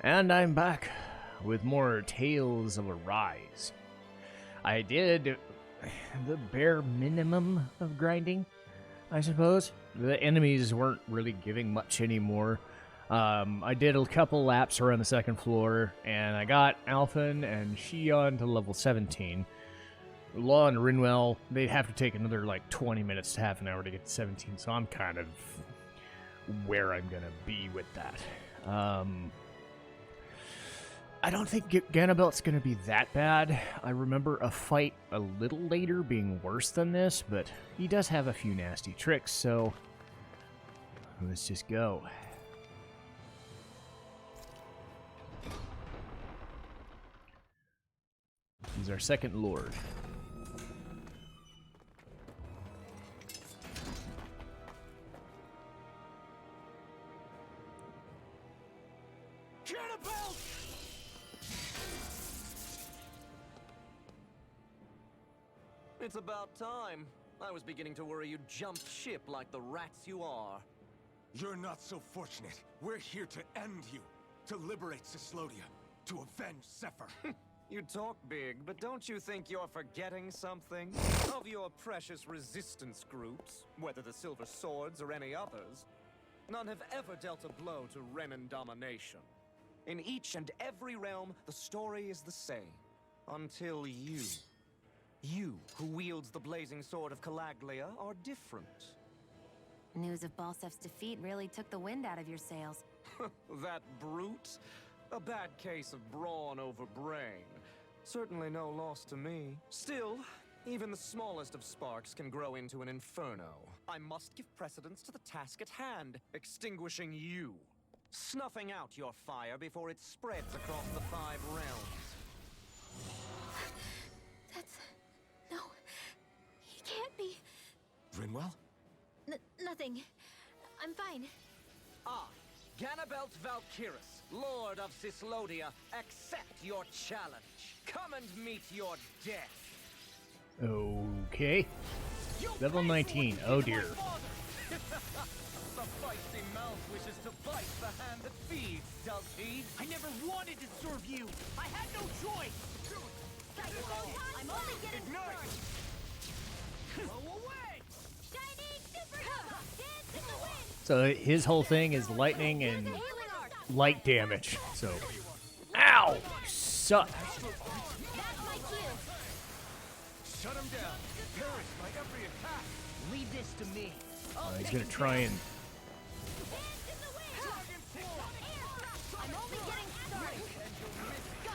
And I'm back with more Tales of Arise. I did the bare minimum of grinding, I suppose. The enemies weren't really giving much anymore. I did a couple laps around the second floor, and I got Alphen and Shion to level 17. Law and Rinwell, they'd have to take another like 20 minutes to half an hour to get to 17, so I'm kind of where I'm going to be with that. I don't think Ganabelt's going to be that bad. I remember a fight a little later being worse than this, but he does have a few nasty tricks, so let's just go. He's our second lord. Ganabelt! It's about time. I was beginning to worry you'd jumped ship like the rats you are. You're not so fortunate. We're here to end you, to liberate Cislodia, to avenge Zephyr. You talk big, but don't you think you're forgetting something? Of your precious resistance groups, whether the Silver Swords or any others, none have ever dealt a blow to Renan domination. In each and every realm, the story is the same. Until you. You, who wields the blazing sword of Calaglia, are different. News of Balsef's defeat really took the wind out of your sails. That brute? A bad case of brawn over brain. Certainly no loss to me. Still, even the smallest of sparks can grow into an inferno. I must give precedence to the task at hand, extinguishing you. Snuffing out your fire before it spreads across the 5 realms. That's... no... he can't be... Rinwell? Nothing. I'm fine. Ah, Ganabelt Valkyris, Lord of Cislodia, accept your challenge. Come and meet your death. Okay. Level 19. Oh dear. The feisty mouth wishes to bite the hand that feeds, does he? I never wanted to serve you! I had no choice! I'm only getting started! Go away! Shining supernova! Dance in the wind! So his whole thing is lightning and light damage. So, ow! Suck. That's my cue! Shut him down. Perish by every attack. Leave this to me. He's gonna try and... I'm only getting started!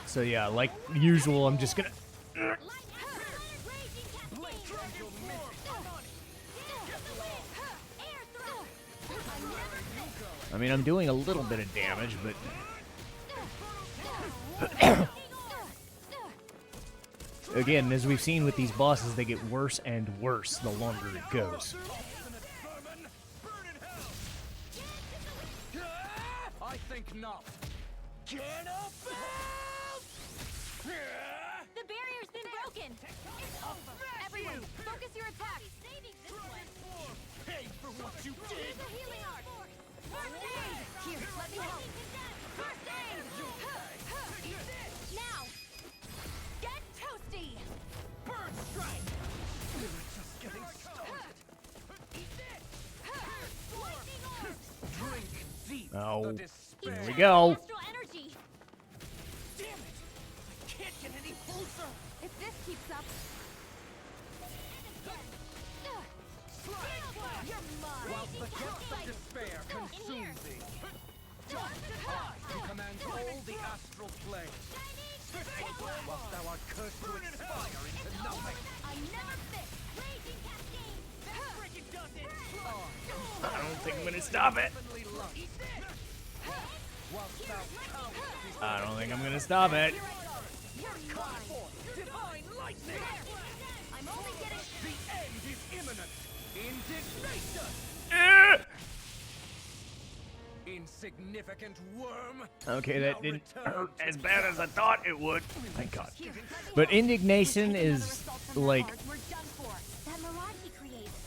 So yeah, like usual, I'm just gonna... I mean, I'm doing a little bit of damage, but... Again, as we've seen with these bosses, they get worse and worse the longer it goes. I think not. The barrier's been broken! It's over! Everyone, focus your attack! Pay for what you did! Use the healing art! First aid! Here, let me help! First aid! Now! Get toasty! Bird strike! Just getting started. Lightning orb! Drink deep Oh, the despair. here we go. Astral energy! Damn it! I can't get any closer! If this keeps up... You're mine! While the depths of despair consume thee, you command all the astral planes. Whilst thou art cursed to expire into nothing. I never fit! Raging cascade! Freaking does it! I don't think I'm gonna stop it. Heavenly light. Whilst thou cowerest I don't think I'm gonna stop it. You're mine! divine lightning. I'm only getting... The end is imminent. Indignation. Insignificant worm. Okay, that Now didn't return hurt to as bad as I thought it would. Thank God. Here, let me But help. indignation We're taking is another assault from that like... Mars. We're done for. That mirage he creates.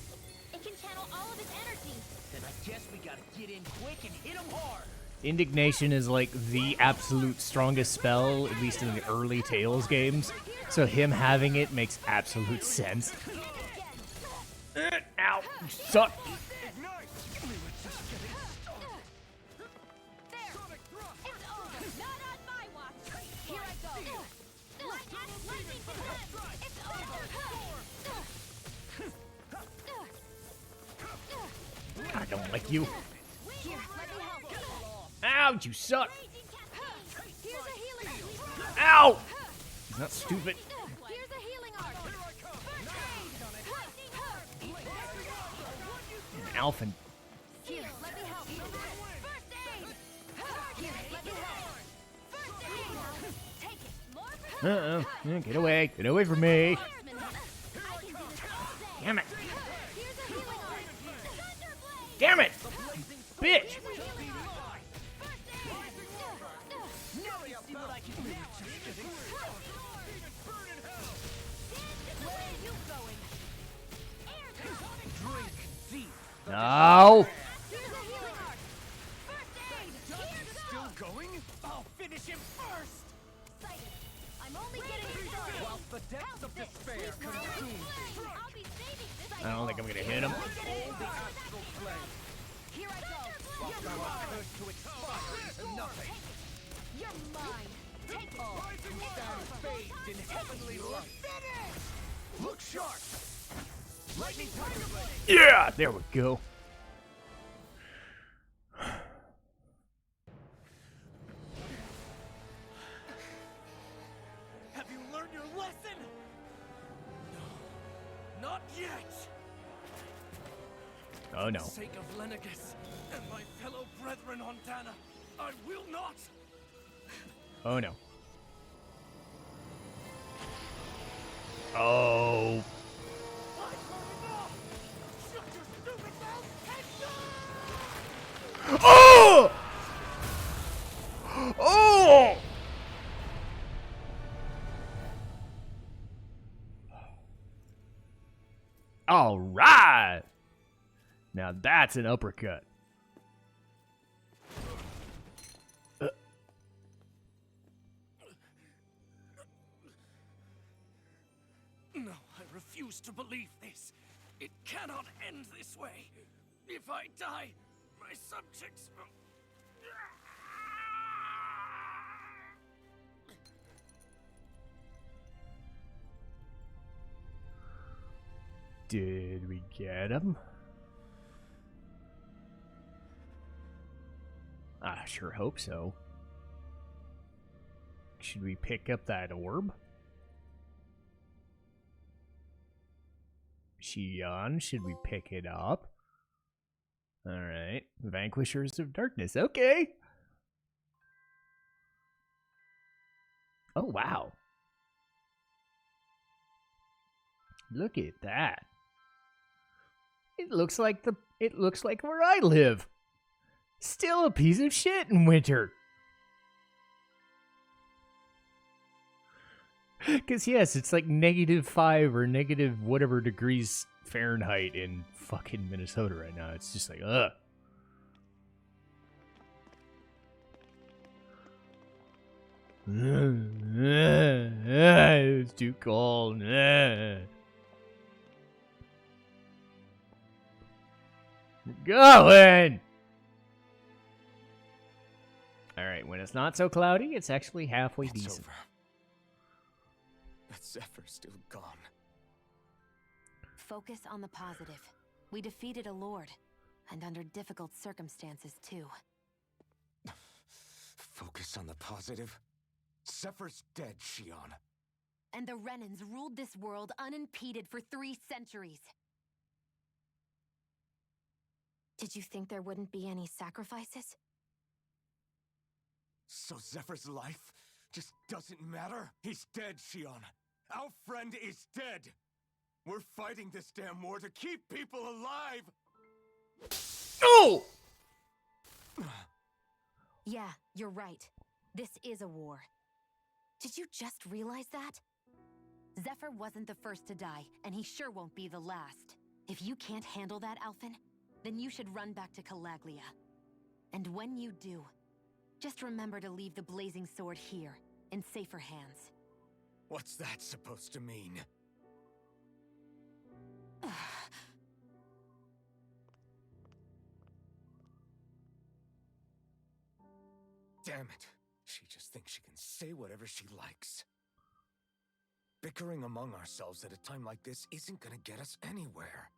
It can channel all of his energy. Then I guess we gotta get in quick and hit him hard! Indignation is like the absolute strongest spell, at least in the early Tales games. So him having it makes absolute sense. Ow! You suck! I don't like you. Ouch, you suck. Ow! He's not stupid. Alphen. Get away. Get away from me. Damn it. Damn it! Bitch! No! Still going? I'll finish him first! I'm only getting started. While the depths of despair consume I'll be saving this. I don't think I'm gonna hit him. all the astral plane, Here I go. while thou art cursed to expire into nothing. You're mine. Take it. Who stands bathed in heavenly light. Look sharp! Lightning tiger blade! Yeah! There we go. Have you learned your lesson? No, not yet! Oh no. For the sake of Lenegus and my fellow brethren on Dana, I will not! Oh no. Oh. Shut your stupid mouth and go! Oh! Oh! All right. Now that's an uppercut. No, I refuse to believe this. It cannot end this way. If I die, my subjects will... Did we get him? I sure hope so. Should we pick up that orb? Xion, should we pick it up? Alright. Vanquishers of Darkness. Okay. Oh, wow. Look at that. It looks like where I live. Still a piece of shit in winter. Because, yes, it's like -5 or negative whatever degrees Fahrenheit in fucking Minnesota right now. It's just like, ugh. It's too cold. We're going! Alright, when it's not so cloudy, it's actually halfway It's decent. over. That Zephyr's still gone. Focus on the positive. We defeated a lord, and under difficult circumstances, too. Focus on the positive. Zephyr's dead, Xion. And the Renans ruled this world unimpeded for 3 centuries. Did you think there wouldn't be any sacrifices? So Zephyr's life just doesn't matter? He's dead, Xion. Our friend is dead. We're fighting this damn war to keep people alive. Oh! Yeah, you're right. This is a war. Did you just realize that? Zephyr wasn't the first to die, and he sure won't be the last. If you can't handle that, Alphen, then you should run back to Calaglia. And when you do, Just remember to leave the blazing sword here, in safer hands. What's that supposed to mean? Damn it. She just thinks she can say whatever she likes. Bickering among ourselves at a time like this isn't gonna get us anywhere.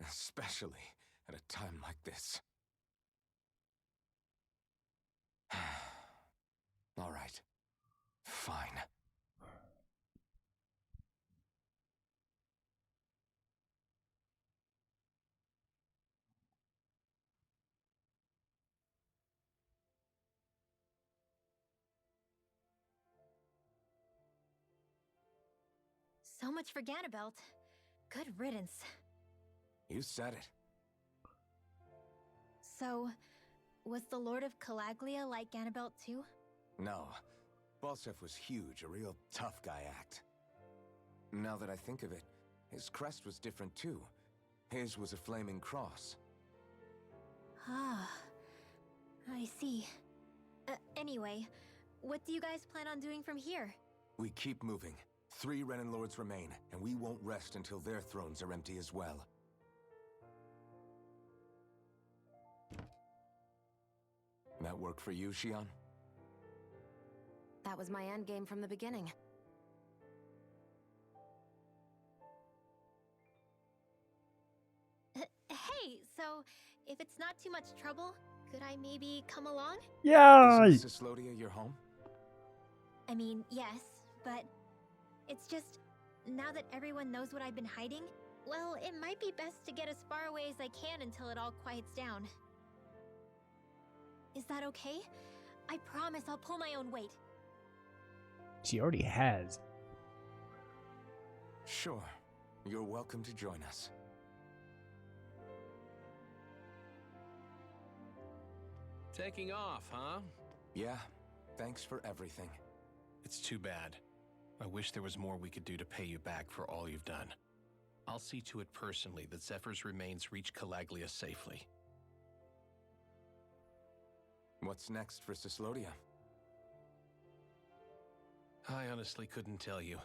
Especially at a time like this. All right. Fine. So much for Ganabelt. Good riddance. You said it. So, was the Lord of Calaglia like Ganabelt too? No. Balsef was huge, a real tough guy act. Now that I think of it, his crest was different too. His was a flaming cross. Ah, I see. Anyway, what do you guys plan on doing from here? We keep moving. 3 Renin Lords remain, and we won't rest until their thrones are empty as well. That work for you, Xion? That was my endgame from the beginning. Hey, so if it's not too much trouble, could I maybe come along? Yeah. Is Ciclodia your home? I mean, yes, but it's just, now that everyone knows what I've been hiding, well, it might be best to get as far away as I can until it all quiets down. Is that okay? I promise I'll pull my own weight. She already has. Sure. You're welcome to join us. Taking off, huh? Yeah, thanks for everything. It's too bad. I wish there was more we could do to pay you back for all you've done. I'll see to it personally that Zephyr's remains reach Calaglia safely. What's next for Ciclodia? I honestly couldn't tell you.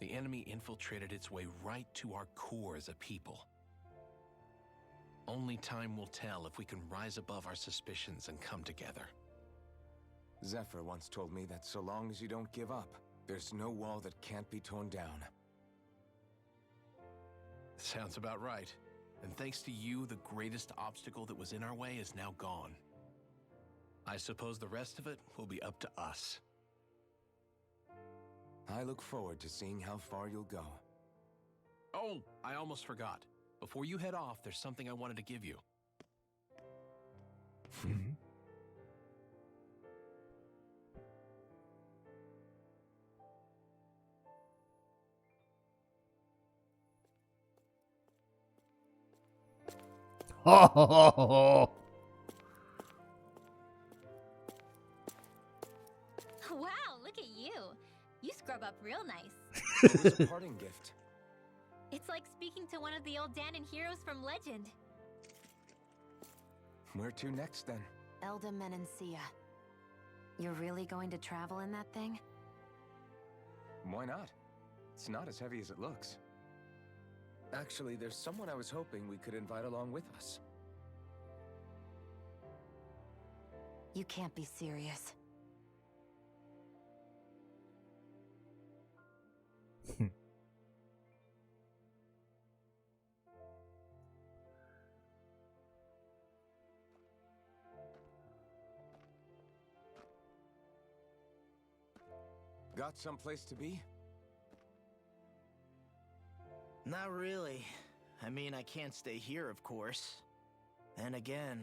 The enemy infiltrated its way right to our core as a people. Only time will tell if we can rise above our suspicions and come together. Zephyr once told me that so long as you don't give up, there's no wall that can't be torn down. Sounds about right. And thanks to you, the greatest obstacle that was in our way is now gone. I suppose the rest of it will be up to us. I look forward to seeing how far you'll go. Oh, I almost forgot. Before you head off, there's something I wanted to give you. Oh, Wow, look at you. You scrub up real nice. It was a parting gift. It's like speaking to one of the old Danon heroes from legend. Where to next, then? Elda Menancia. You're really going to travel in that thing? Why not? It's not as heavy as it looks. Actually, there's someone I was hoping we could invite along with us. You can't be serious. Got someplace to be? Not really. I mean, I can't stay here, of course. Then again,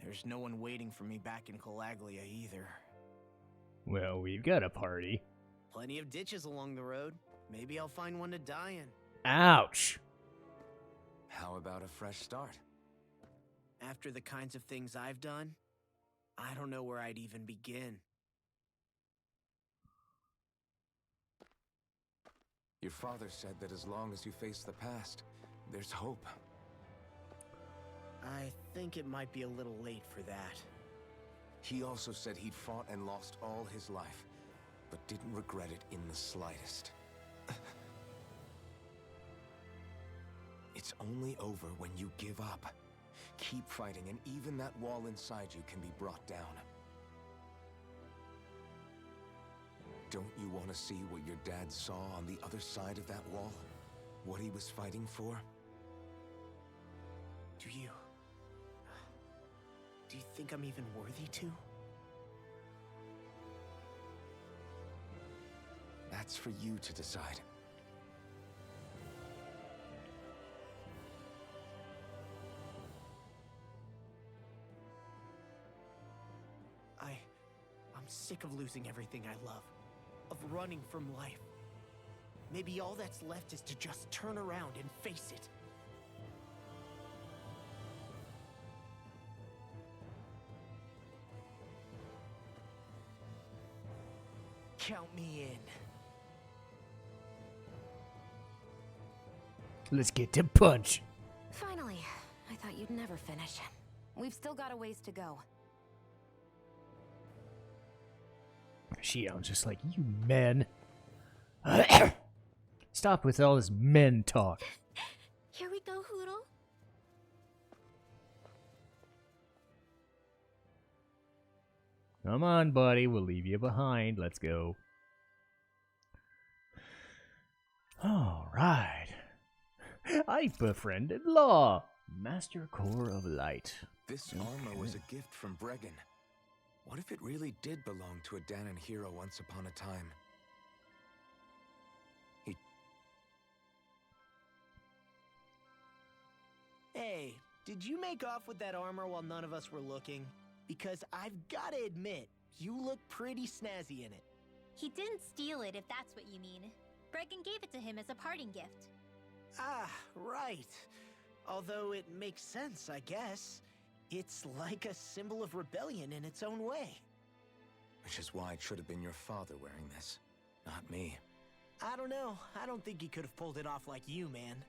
there's no one waiting for me back in Calaglia either. well, we've got a party. Plenty of ditches along the road. Maybe I'll find one to die in. Ouch. How about a fresh start? After the kinds of things I've done, I don't know where I'd even begin. Your father said that as long as you face the past, there's hope. I think it might be a little late for that. He also said he'd fought and lost all his life, but didn't regret it in the slightest. It's only over when you give up. Keep fighting, and even that wall inside you can be brought down. Don't you want to see what your dad saw on the other side of that wall? What he was fighting for? Do you think I'm even worthy to? That's for you to decide. I'm sick of losing everything I love, of running from life. Maybe all that's left is to just turn around and face it. Count me in. Let's get to punch. Finally. I thought you'd never finish. We've still got a ways to go. Shion's just like, you men. Stop with all this men talk. Here we go, Hoodle. Come on, buddy. We'll leave you behind. Let's go. All right. I've befriended Law, Master Core of Light. This armor was a gift from Bregan. What if it really did belong to a Danon hero once upon a time? Hey, did you make off with that armor while none of us were looking? Because I've gotta admit, you look pretty snazzy in it. He didn't steal it, if that's what you mean. Bregan gave it to him as a parting gift. Ah, right. Although it makes sense, I guess. It's like a symbol of rebellion in its own way. Which is why it should have been your father wearing this, not me. I don't know. I don't think he could have pulled it off like you, man.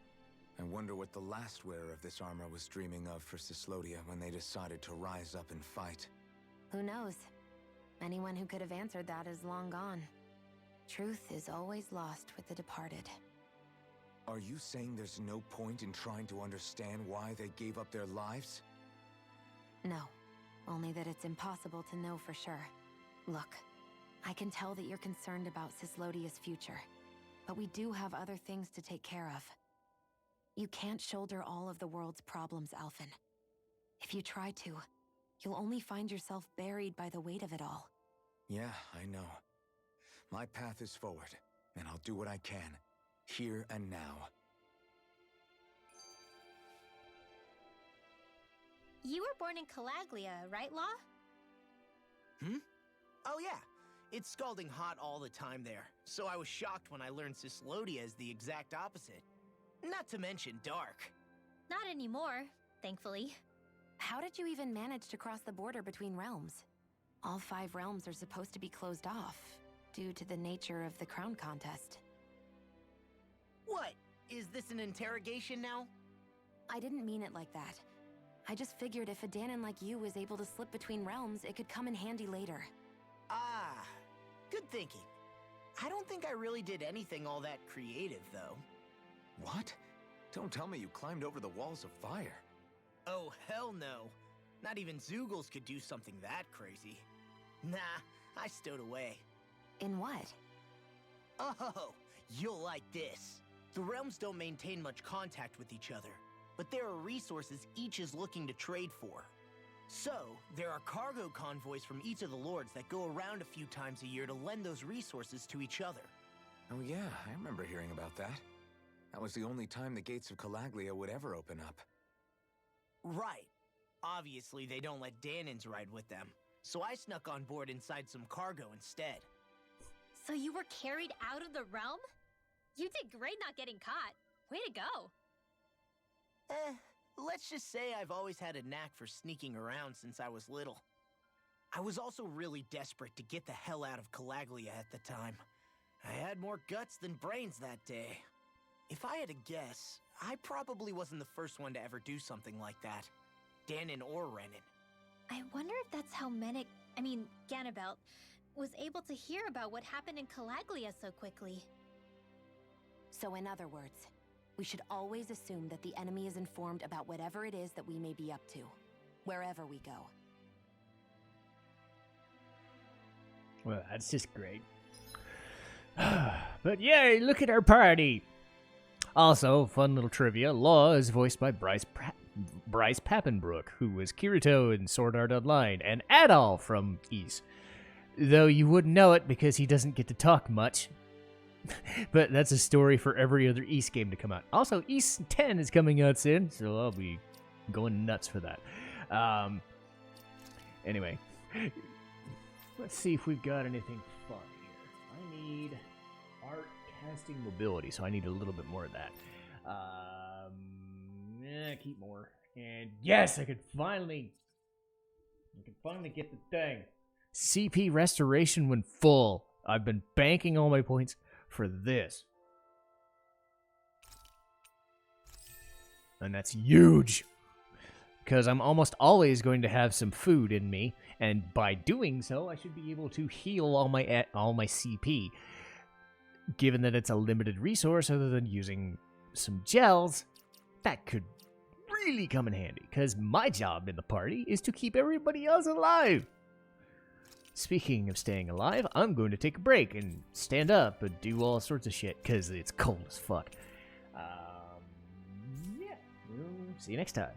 I wonder what the last wearer of this armor was dreaming of for Cyslodia when they decided to rise up and fight. Who knows? Anyone who could have answered that is long gone. Truth is always lost with the departed. Are you saying there's no point in trying to understand why they gave up their lives? No, only that it's impossible to know for sure. Look, I can tell that you're concerned about Cyslodia's future, but we do have other things to take care of. You can't shoulder all of the world's problems, Alphen. If you try to, you'll only find yourself buried by the weight of it all. Yeah, I know. My path is forward, and I'll do what I can, here and now. You were born in Calaglia, right, Law? Oh yeah, it's scalding hot all the time there, so I was shocked when I learned Cyslodia is the exact opposite. Not to mention dark. Not anymore, thankfully. How did you even manage to cross the border between realms? All 5 realms are supposed to be closed off, due to the nature of the crown contest. What? Is this an interrogation now? I didn't mean it like that. I just figured if a Danon like you was able to slip between realms, it could come in handy later. Ah, good thinking. I don't think I really did anything all that creative, though. What? Don't tell me you climbed over the walls of fire. Oh, hell no. Not even Zoogles could do something that crazy. Nah, I stowed away. In what? Oh, you'll like this. The realms don't maintain much contact with each other, but there are resources each is looking to trade for. So, there are cargo convoys from each of the lords that go around a few times a year to lend those resources to each other. Oh yeah, I remember hearing about that. That was the only time the gates of Calaglia would ever open up. Right. Obviously, they don't let Danons ride with them, so I snuck on board inside some cargo instead. So you were carried out of the realm? You did great not getting caught. Way to go. Let's just say I've always had a knack for sneaking around since I was little. I was also really desperate to get the hell out of Calaglia at the time. I had more guts than brains that day. If I had to guess, I probably wasn't the first one to ever do something like that. Danon or Renan. I wonder if that's how Ganabelt, was able to hear about what happened in Calaglia so quickly. So in other words, we should always assume that the enemy is informed about whatever it is that we may be up to, wherever we go. Well, that's just great. But yay, look at our party! Also, fun little trivia, Law is voiced by Bryce Papenbrook, who was Kirito in Sword Art Online, and Adol from Ys. Though you wouldn't know it because he doesn't get to talk much. But that's a story for every other Ys game to come out. Also, Ys 10 is coming out soon, so I'll be going nuts for that. Anyway, let's see if we've got anything fun here. I need art casting mobility, so I need a little bit more of that. Keep more. And yes, I could finally get the thing. CP restoration when full. I've been banking all my points for this. And that's huge. Because I'm almost always going to have some food in me, and by doing so, I should be able to heal all my CP. Given that it's a limited resource, other than using some gels, that could really come in handy. Because my job in the party is to keep everybody else alive. Speaking of staying alive, I'm going to take a break and stand up and do all sorts of shit because it's cold as fuck. Yeah, we'll see you next time.